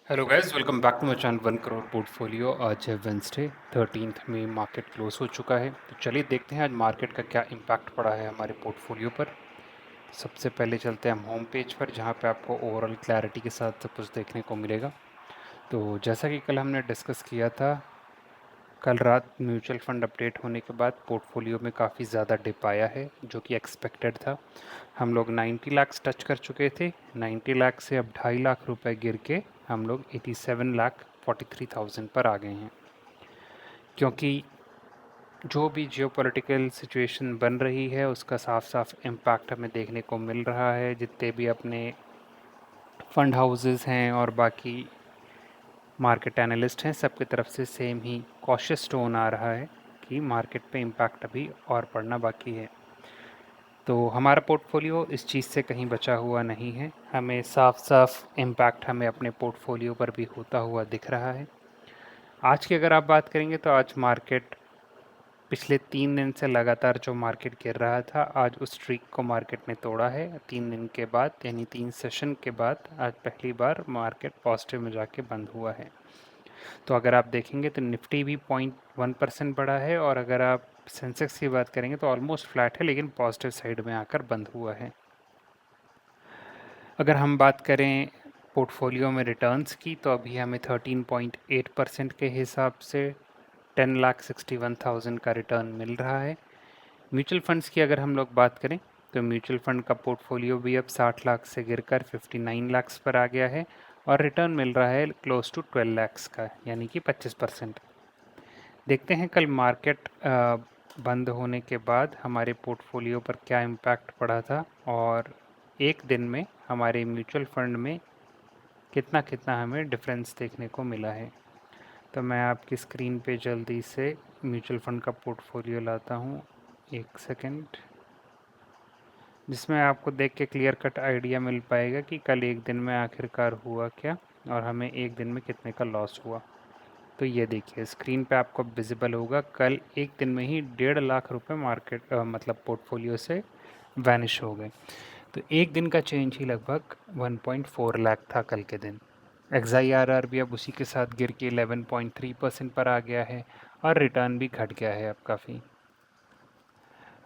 Hello guys, welcome back to my channel 1 crore portfolio. आज है Wednesday 13 में, मार्केट क्लोज हो चुका है। तो चलिए देखते हैं आज मार्केट का क्या इम्पैक्ट पड़ा है हमारे पोर्टफोलियो पर। सबसे पहले चलते हैं हम होम पेज पर, जहां पे आपको ओवरऑल क्लैरिटी के साथ सब कुछ देखने को मिलेगा। तो जैसा कि कल हमने डिस्कस किया था, कल रात म्यूचुअल फंड अपडेट होने के बाद पोर्टफोलियो में काफ़ी ज़्यादा डिप आया है, जो कि एक्सपेक्टेड था। हम लोग 90 लाख टच कर चुके थे। 90 लाख से अब 2.5 लाख रुपए गिर के हम लोग 87,43,000 पर आ गए हैं। क्योंकि जो भी जियोपॉलिटिकल सिचुएशन बन रही है, उसका साफ साफ इम्पैक्ट हमें देखने को मिल रहा है। जितने भी अपने फंड हाउसेस हैं और बाकी मार्केट एनालिस्ट हैं, सबकी तरफ से सेम ही कॉशियस टोन आ रहा है कि मार्केट पे इम्पैक्ट अभी और पड़ना बाकी है। तो हमारा पोर्टफोलियो इस चीज़ से कहीं बचा हुआ नहीं है। हमें साफ साफ इम्पैक्ट हमें अपने पोर्टफोलियो पर भी होता हुआ दिख रहा है। आज की अगर आप बात करेंगे तो आज मार्केट पिछले 3 दिन से लगातार जो मार्केट गिर रहा था, आज उस स्ट्रीक को मार्केट ने तोड़ा है। 3 दिन के बाद, यानी 3 सेशन के बाद, आज पहली बार मार्केट पॉजिटिव में जाके बंद हुआ है। तो अगर आप देखेंगे तो निफ्टी भी 0.1% बढ़ा है, और अगर आप सेंसेक्स की बात करेंगे तो ऑलमोस्ट फ्लैट है, लेकिन पॉजिटिव साइड में आकर बंद हुआ है। अगर हम बात करें पोर्टफोलियो में रिटर्न्स की, तो अभी हमें 13.8% के हिसाब से 10,61,000 का रिटर्न मिल रहा है। म्यूचुअल फंड्स की अगर हम लोग बात करें, तो म्यूचुअल फंड का पोर्टफोलियो भी अब 60 लाख से गिरकर 59 लाख पर आ गया है, और रिटर्न मिल रहा है क्लोज टू 12 लाख का, यानी कि 25%। देखते हैं कल मार्केट बंद होने के बाद हमारे पोर्टफोलियो पर क्या इम्पैक्ट पड़ा था, और एक दिन में हमारे म्यूचुअल फंड में कितना कितना हमें डिफरेंस देखने को मिला है। तो मैं आपकी स्क्रीन पे जल्दी से म्यूचुअल फंड का पोर्टफोलियो लाता हूँ, एक सेकंड, जिसमें आपको देख के क्लियर कट आइडिया मिल पाएगा कि कल एक दिन में आखिरकार हुआ क्या, और हमें एक दिन में कितने का लॉस हुआ। तो ये देखिए स्क्रीन पे आपको विजिबल होगा, कल एक दिन में ही 1.5 लाख रुपए मार्केट मतलब पोर्टफोलियो से वैनिश हो गए। तो एक दिन का चेंज ही लगभग 1.4 लाख था कल के दिन। XIRR भी अब उसी के साथ गिर के 11.3% पर आ गया है, और रिटर्न भी घट गया है अब काफ़ी।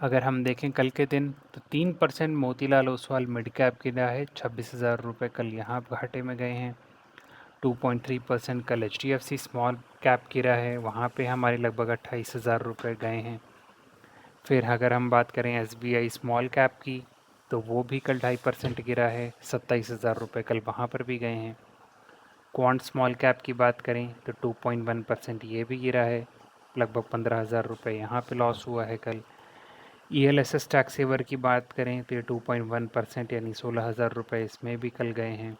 अगर हम देखें कल के दिन, तो 3% मोतीलाल ओसवाल मिड कैप गिरा है, 26,000 रुपये कल यहाँ घाटे में गए हैं। 2.3% कल HDFC स्मॉल कैप गिरा है, वहाँ पे हमारे लगभग 28,000 रुपये गए हैं। फिर अगर हम बात करें SBI स्मॉल कैप की, तो वो भी कल 2.5% गिरा है, 27,000 रुपये कल वहाँ पर भी गए हैं। क्वांट स्मॉल कैप की बात करें तो 2.1% ये भी गिरा है, लगभग 15,000 रुपये यहाँ पे लॉस हुआ है कल। ELSS टैक्स सेवर की बात करें तो ये 2.1% यानी 16,000 रुपये इसमें भी कल गए हैं।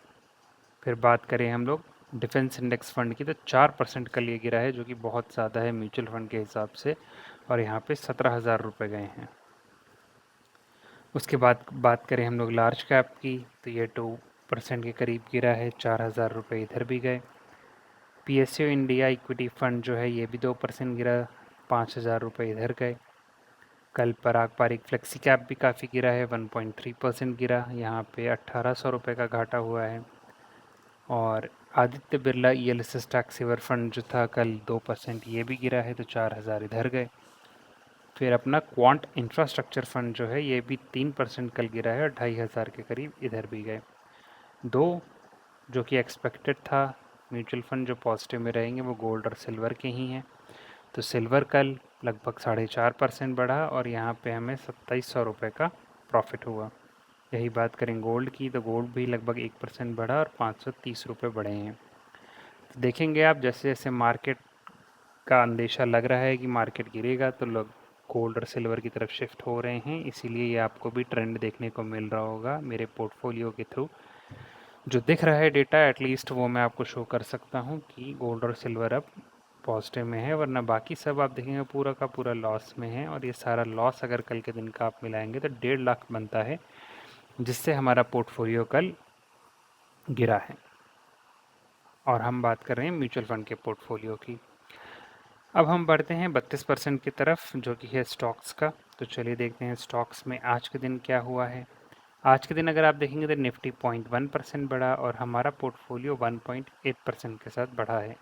फिर बात करें हम लोग डिफेंस इंडेक्स फंड की, तो 4% कल ये गिरा है, जो कि बहुत ज़्यादा है म्यूचुअल फंड के हिसाब से, और यहाँ पे 17,000 रुपये गए हैं। उसके बाद बात करें हम लोग लार्ज कैप की, तो ये 2% के करीब गिरा है, 4,000 रुपये इधर भी गए। PSU इंडिया इक्विटी फंड जो है ये भी 2% गिरा, 5,000 रुपये इधर गए। कल पराग पारिक फ्लेक्सी कैप भी काफ़ी गिरा है, 1.3% गिरा, यहाँ पे 1,800 रुपये का घाटा हुआ है। और Aditya Birla ELSS tax saver fund जो था कल 2% ये भी गिरा है, तो 4,000 इधर गए। फिर अपना क्वांट इंफ्रास्ट्रक्चर फंड जो है ये भी 3% कल गिरा है, और 2,500 के करीब इधर भी गए। दो जो कि एक्सपेक्टेड था म्यूचुअल फंड जो पॉजिटिव में रहेंगे, वो गोल्ड और सिल्वर के ही हैं। तो सिल्वर कल लगभग 4.5% बढ़ा, और यहाँ पे हमें 2,700 रुपये का प्रॉफिट हुआ। यही बात करें गोल्ड की, तो गोल्ड भी लगभग 1% बढ़ा, और 530 रुपये बढ़े हैं। तो देखेंगे आप, जैसे जैसे मार्केट का अंदेशा लग रहा है कि मार्केट गिरेगा, तो लोग गोल्ड और सिल्वर की तरफ शिफ्ट हो रहे हैं। इसीलिए ये आपको भी ट्रेंड देखने को मिल रहा होगा मेरे पोर्टफोलियो के थ्रू। जो दिख रहा है डेटा, एटलीस्ट वो मैं आपको शो कर सकता हूँ कि गोल्ड और सिल्वर अब पॉजिटिव में है, वरना बाकी सब आप देखेंगे पूरा का पूरा लॉस में है। और ये सारा लॉस अगर कल के दिन का आप मिलाएंगे तो 1.5 लाख बनता है, जिससे हमारा पोर्टफोलियो कल गिरा है। और हम बात कर रहे हैं म्यूचुअल फंड के पोर्टफोलियो की। अब हम बढ़ते हैं 32% की तरफ, जो कि है स्टॉक्स का। तो चलिए देखते हैं स्टॉक्स में आज के दिन क्या हुआ है। आज के दिन अगर आप देखेंगे तो निफ्टी 0.1% बढ़ा और हमारा पोर्टफोलियो 1.8% के साथ बढ़ा है।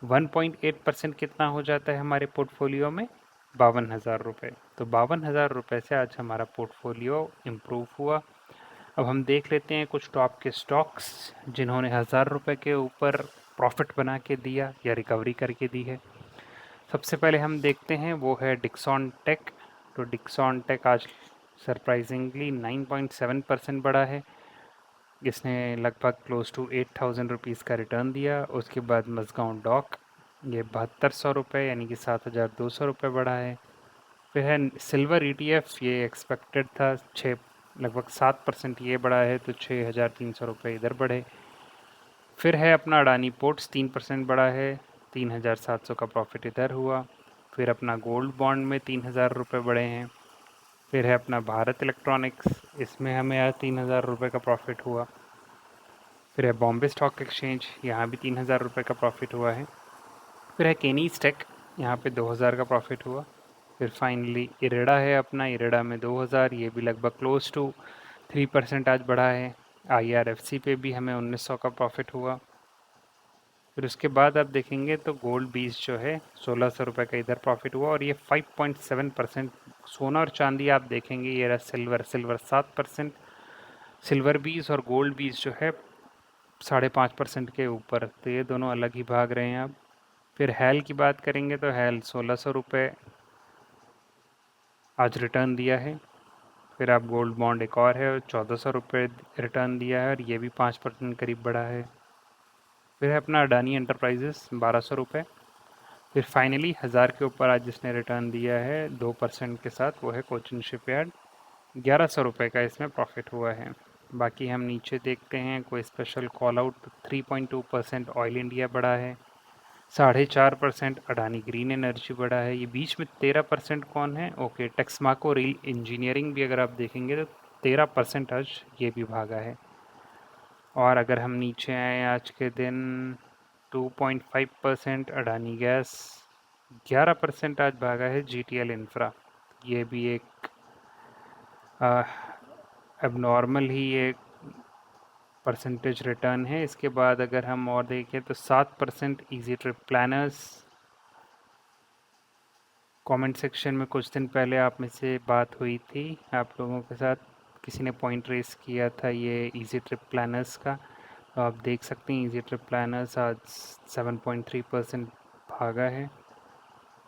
1.8% कितना हो जाता है हमारे पोर्टफोलियो में? 52,000 रुपये। तो 52,000 रुपये से आज हमारा पोर्टफोलियो इम्प्रूव हुआ। अब हम देख लेते हैं कुछ टॉप के स्टॉक्स जिन्होंने 1,000 रुपये के ऊपर प्रॉफिट बना के दिया या रिकवरी करके दी है। सबसे पहले हम देखते हैं वो है डिक्सॉन टेक। तो डिक्सॉन टेक आज सरप्राइजिंगली 9.7% बढ़ा है। इसने लगभग क्लोज टू 8,000 रुपीज़ का रिटर्न दिया। उसके बाद मज़गांव डॉक, ये 7200 रुपये यानी कि 7,200 रुपये बढ़ा है। फिर है सिल्वर ETF, ये एक्सपेक्टेड था, छः लगभग 7% ये बढ़ा है, तो 6,300 रुपये इधर बढ़े। फिर है अपना अडानी पोर्ट्स, 3% बढ़ा है, 3,700 का प्रॉफिट इधर हुआ। फिर अपना गोल्ड बॉन्ड में 3,000 रुपये बढ़े हैं। फिर है अपना भारत इलेक्ट्रॉनिक्स, इसमें हमें आज 3,000 रुपये का प्रॉफिट हुआ। फिर है बॉम्बे स्टॉक एक्सचेंज, यहाँ भी 3,000 रुपये का प्रॉफिट हुआ है। फिर है केनीज टेक, यहाँ पे 2,000 का प्रॉफिट हुआ। फिर फाइनली इरेडा है अपना, इरेडा में 2,000, ये भी लगभग क्लोज टू 3% आज बढ़ा है। IRFC पे भी हमें 1,900 का प्रॉफिट हुआ। फिर उसके बाद आप देखेंगे तो गोल्ड बीज जो है 1,600 रुपये का इधर प्रॉफिट हुआ और ये 5.7%। सोना और चांदी आप देखेंगे, ये रहा सिल्वर, 7%। सिल्वर बीज और गोल्ड बीज जो है 5.5% के ऊपर, तो ये दोनों अलग ही भाग रहे हैं अब। फिर हैल की बात करेंगे तो हैल 1,600 रुपये आज रिटर्न दिया है। फिर आप गोल्ड बॉन्ड एक और है, 1,400 रुपये रिटर्न दिया है और ये भी 5% करीब बढ़ा है। फिर है अपना अडानी एंटरप्राइजेस 1,200 रुपये। फिर फाइनली 1,000 के ऊपर आज जिसने रिटर्न दिया है 2% के साथ, वो है कोचिन शिपयार्ड, 1,100 रुपये का इसमें प्रॉफिट हुआ है। बाकी हम नीचे देखते हैं कोई special call out, 3.2% oil India बढ़ा है, 4.5% अडानी ग्रीन एनर्जी बढ़ा है। ये बीच में 13% कौन है? ओके, टेक्समाको रील इंजीनियरिंग भी अगर आप देखेंगे तो 13% आज ये भी भागा है। और अगर हम नीचे आए आज के दिन, 2.5% अडानी गैस, 11% आज भागा है GTL इंफ्रा। ये भी एक अब नॉर्मल ही ये परसेंटेज रिटर्न है। इसके बाद अगर हम और देखें तो 7% easy trip planners. Comment section में कुछ दिन पहले आप में से बात हुई थी, आप लोगों के साथ किसी ने पॉइंट रेस किया था ये इजी ट्रिप प्लानर्स का। तो आप देख सकते हैं इजी ट्रिप प्लानर्स आज 7.3% भागा है,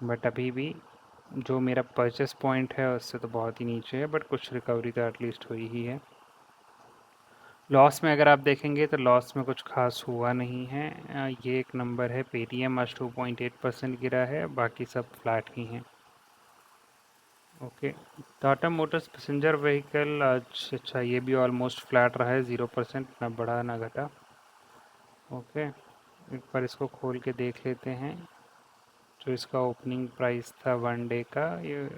बट अभी भी जो मेरा परचेस पॉइंट है उससे तो बहुत ही नीचे है, बट कुछ रिकवरी तो एटलीस्ट हुई ही है। लॉस में अगर आप देखेंगे तो लॉस में कुछ खास हुआ नहीं है। ये एक नंबर है पेटीएम, आज 2.8% गिरा है, बाकी सब फ्लैट ही हैं। Okay, Tata Motors passenger vehicle आज, अच्छा ये भी ऑलमोस्ट फ्लैट रहा है, 0%, ना बढ़ा ना घटा। ओके, एक बार इसको खोल के देख लेते हैं। जो इसका ओपनिंग प्राइस था 1 डे का, ये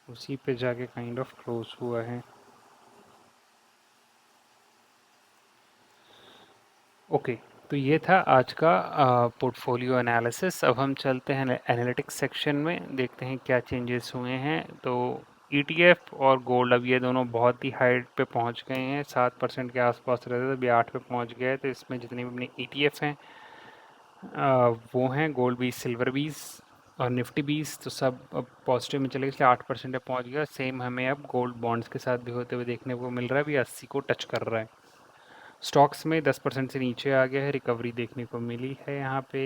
उसी पे जाके काइंड ऑफ क्लोज हुआ है। ओके, तो ये था आज का पोर्टफोलियो एनालिसिस। अब हम चलते हैं एनालिटिक्स सेक्शन में, देखते हैं क्या चेंजेस हुए हैं। तो ETF और गोल्ड, अब ये दोनों बहुत ही हाइट पे पहुंच गए हैं, 7% के आसपास रहते थे, अभी 8 पे पहुंच गए। तो इसमें जितने भी अपने ETF हैं वो हैं गोल्ड बीज, सिल्वर बीज और निफ्टी बीज, तो सब अब पॉजिटिव में चले गए, इसलिए 8% पे पहुंच गया। सेम हमें अब गोल्ड बॉन्ड्स के साथ भी होते हुए देखने को मिल रहा है, अभी 80 को टच कर रहा है। स्टॉक्स में 10% से नीचे आ गया है, रिकवरी देखने को मिली है यहाँ पे।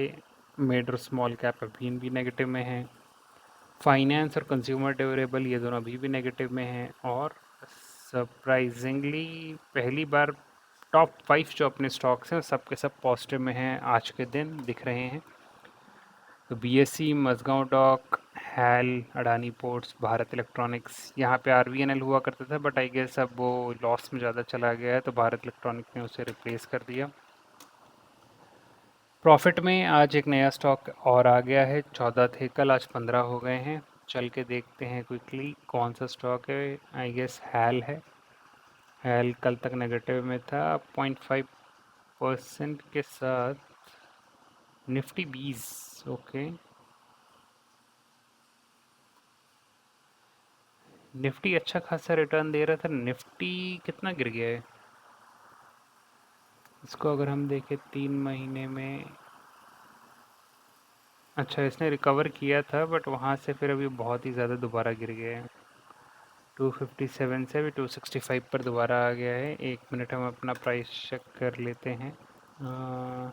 मिड और स्मॉल कैप अभी भी नेगेटिव में है। फाइनेंस और कंज्यूमर ड्यूरेबल ये दोनों अभी भी नेगेटिव में हैं। और सरप्राइजिंगली पहली बार टॉप 5 जो अपने स्टॉक्स हैं सबके सब पॉजिटिव में हैं, आज के दिन दिख रहे हैं। तो BSE, Mazagon dock, HAL, Adani ports, Bharat electronics, यहाँ पे RVNL हुआ करता था, बट आई गेस अब वो लॉस में ज़्यादा चला गया है, तो भारत इलेक्ट्रॉनिक्स ने उसे रिप्लेस कर दिया। प्रॉफिट में आज एक नया स्टॉक और आ गया है, 14 थे कल, आज 15 हो गए हैं। चल के देखते हैं क्विकली कौन सा स्टॉक है। आई गेस हैल है। हैल कल तक नेगेटिव में था, 0.5% के साथ। निफ्टी 20, ओके, निफ्टी अच्छा खासा रिटर्न दे रहा था। निफ्टी कितना गिर गया है इसको अगर हम देखें 3 महीने में? अच्छा, इसने रिकवर किया था बट वहाँ से फिर अभी बहुत ही ज़्यादा दोबारा गिर गया है। 257 से अभी 265 पर दोबारा आ गया है। 1 मिनट हम अपना प्राइस चेक कर लेते हैं। अ,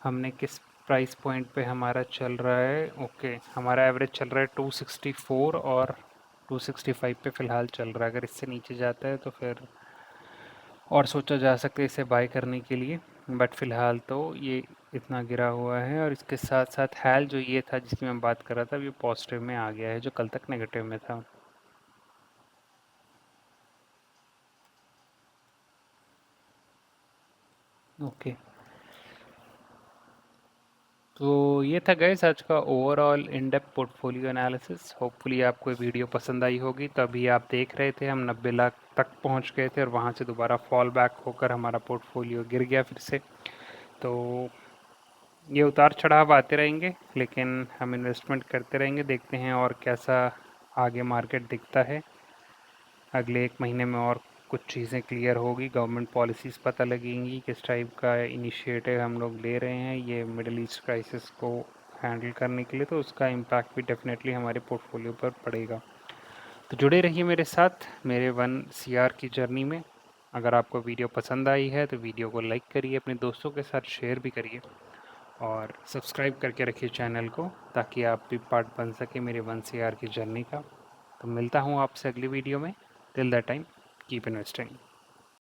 हमने किस प्राइस पॉइंट पे हमारा चल रहा है? ओके, हमारा एवरेज चल रहा है 264 और 265 पे फ़िलहाल चल रहा है। अगर इससे नीचे जाता है तो फिर और सोचा जा सकता है इसे बाय करने के लिए, बट फ़िलहाल तो ये इतना गिरा हुआ है। और इसके साथ साथ हैल जो ये था जिसकी मैं बात कर रहा था, ये पॉजिटिव में आ गया है जो कल तक नेगेटिव में था। ओके, तो ये था गाइस आज का overall in depth portfolio analysis. Hopefully आपको ये वीडियो पसंद आई होगी। तो अभी आप देख रहे थे हम 90 लाख तक पहुंच गए थे और वहां से दोबारा फॉल बैक होकर हमारा पोर्टफोलियो गिर गया फिर से। तो ये उतार चढ़ाव आते रहेंगे, लेकिन हम इन्वेस्टमेंट करते रहेंगे, देखते हैं और कैसा आगे मार्केट दिखता है। अगले 1 महीने में और कुछ चीज़ें क्लियर होगी, गवर्नमेंट पॉलिसीज़ पता लगेंगी, किस टाइप का इनिशिएटिव हम लोग ले रहे हैं ये मिडल ईस्ट क्राइसिस को हैंडल करने के लिए। तो उसका इम्पैक्ट भी डेफिनेटली हमारे पोर्टफोलियो पर पड़ेगा। तो जुड़े रहिए मेरे साथ मेरे 1 CR की जर्नी में। अगर आपको वीडियो पसंद आई है तो वीडियो को लाइक करिए, अपने दोस्तों के साथ शेयर भी करिए और सब्सक्राइब करके रखिए चैनल को, ताकि आप भी पार्ट बन सके मेरे 1 CR की जर्नी का। तो मिलता हूँ आपसे अगली वीडियो में। Till that time keep investing.